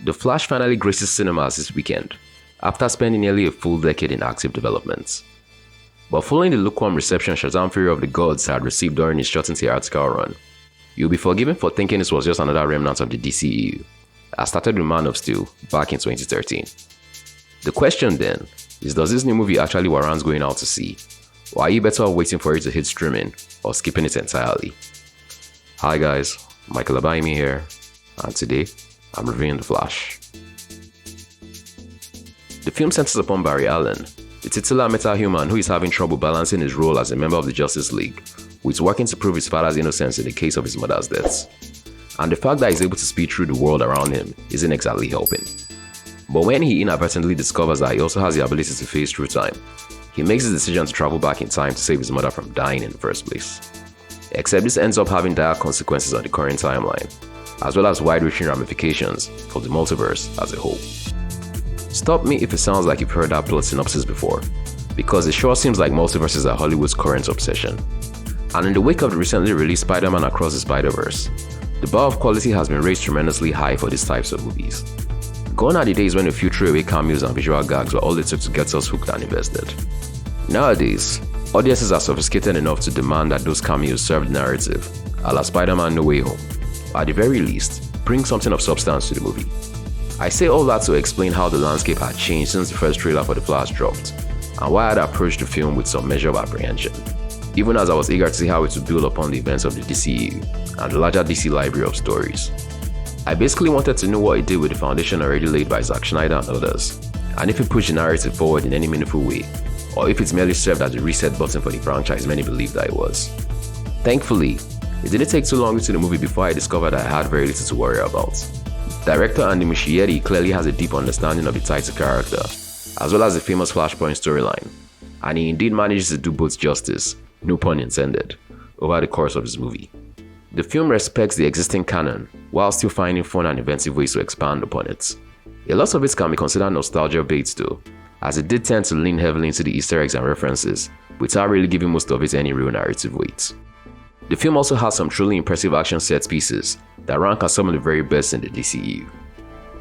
The Flash finally graces cinemas this weekend, after spending nearly a full decade in active development. But following the lukewarm reception Shazam Fury of the Gods had received during its short and theatrical run, you'll be forgiven for thinking this was just another remnant of the DCEU, as started with Man of Steel back in 2013. The question then is, does this new movie actually warrant going out to see, or are you better off waiting for it to hit streaming or skipping it entirely? Hi guys, Michael Abaimi here, and today I'm reviewing The Flash. The film centers upon Barry Allen, the titular metahuman who is having trouble balancing his role as a member of the Justice League with working to prove his father's innocence in the case of his mother's deaths. And the fact that he's able to speed through the world around him isn't exactly helping. But when he inadvertently discovers that he also has the ability to phase through time, he makes the decision to travel back in time to save his mother from dying in the first place. Except this ends up having dire consequences on the current timeline, as well as wide-reaching ramifications for the multiverse as a whole. Stop me if it sounds like you've heard that plot synopsis before, because it sure seems like multiverses are Hollywood's current obsession. And in the wake of the recently released Spider-Man Across the Spider-Verse, the bar of quality has been raised tremendously high for these types of movies. Gone are the days when a few throwaway cameos and visual gags were all it took to get us hooked and invested. Nowadays, audiences are sophisticated enough to demand that those cameos serve the narrative, a la Spider-Man No Way Home, or at the very least, bring something of substance to the movie. I say all that to explain how the landscape had changed since the first trailer for The Flash dropped, and why I'd approached the film with some measure of apprehension, even as I was eager to see how it would build upon the events of the DCEU and the larger DC library of stories. I basically wanted to know what it did with the foundation already laid by Zack Snyder and others, and if it pushed the narrative forward in any meaningful way, or if it merely served as a reset button for the franchise many believed that it was. Thankfully, it didn't take too long into the movie before I discovered that I had very little to worry about. Director Andy Muschietti clearly has a deep understanding of the title character, as well as the famous Flashpoint storyline, and he indeed manages to do both justice, no pun intended, over the course of his movie. The film respects the existing canon, while still finding fun and inventive ways to expand upon it. A lot of it can be considered nostalgia bait though, as it did tend to lean heavily into the Easter eggs and references, without really giving most of it any real narrative weight. The film also has some truly impressive action set pieces that rank as some of the very best in the DCEU.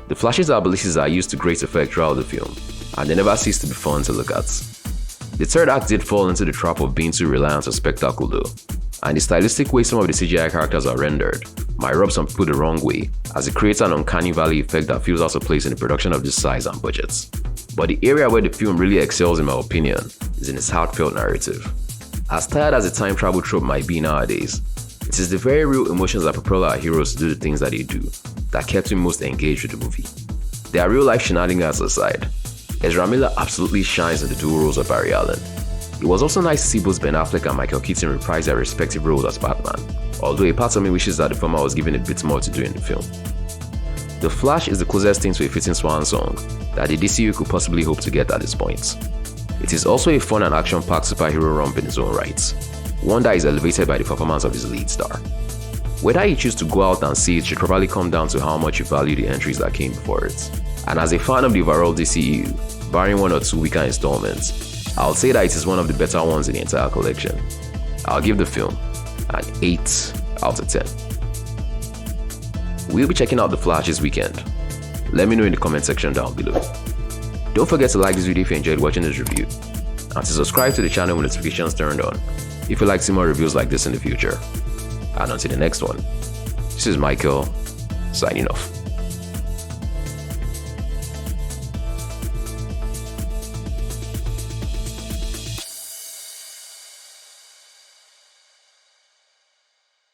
The Flash's abilities are used to great effect throughout the film, and they never cease to be fun to look at. The third act did fall into the trap of being too reliant on spectacle though, and the stylistic way some of the CGI characters are rendered might rub some people the wrong way, as it creates an uncanny valley effect that feels out of place in a production of this size and budget. But the area where the film really excels in my opinion is in its heartfelt narrative. As tired as the time travel trope might be nowadays, it is the very real emotions that propel our heroes to do the things that they do that kept me most engaged with the movie. Their real life shenanigans aside, Ezra Miller absolutely shines in the dual roles of Barry Allen. It was also nice to see both Ben Affleck and Michael Keaton reprise their respective roles as Batman, although a part of me wishes that the former was given a bit more to do in the film. The Flash is the closest thing to a fitting swan song that the DCU could possibly hope to get at this point. It is also a fun and action-packed superhero romp in its own right, one that is elevated by the performance of his lead star. Whether you choose to go out and see it should probably come down to how much you value the entries that came before it. And as a fan of the overall DCEU, barring one or two weaker installments, I'll say that it is one of the better ones in the entire collection. I'll give the film an 8 out of 10. We'll be checking out The Flash this weekend. Let me know in the comment section down below. Don't forget to like this video if you enjoyed watching this review, and to subscribe to the channel with notifications turned on if you'd like to see more reviews like this in the future. And until the next one, this is Michael, signing off.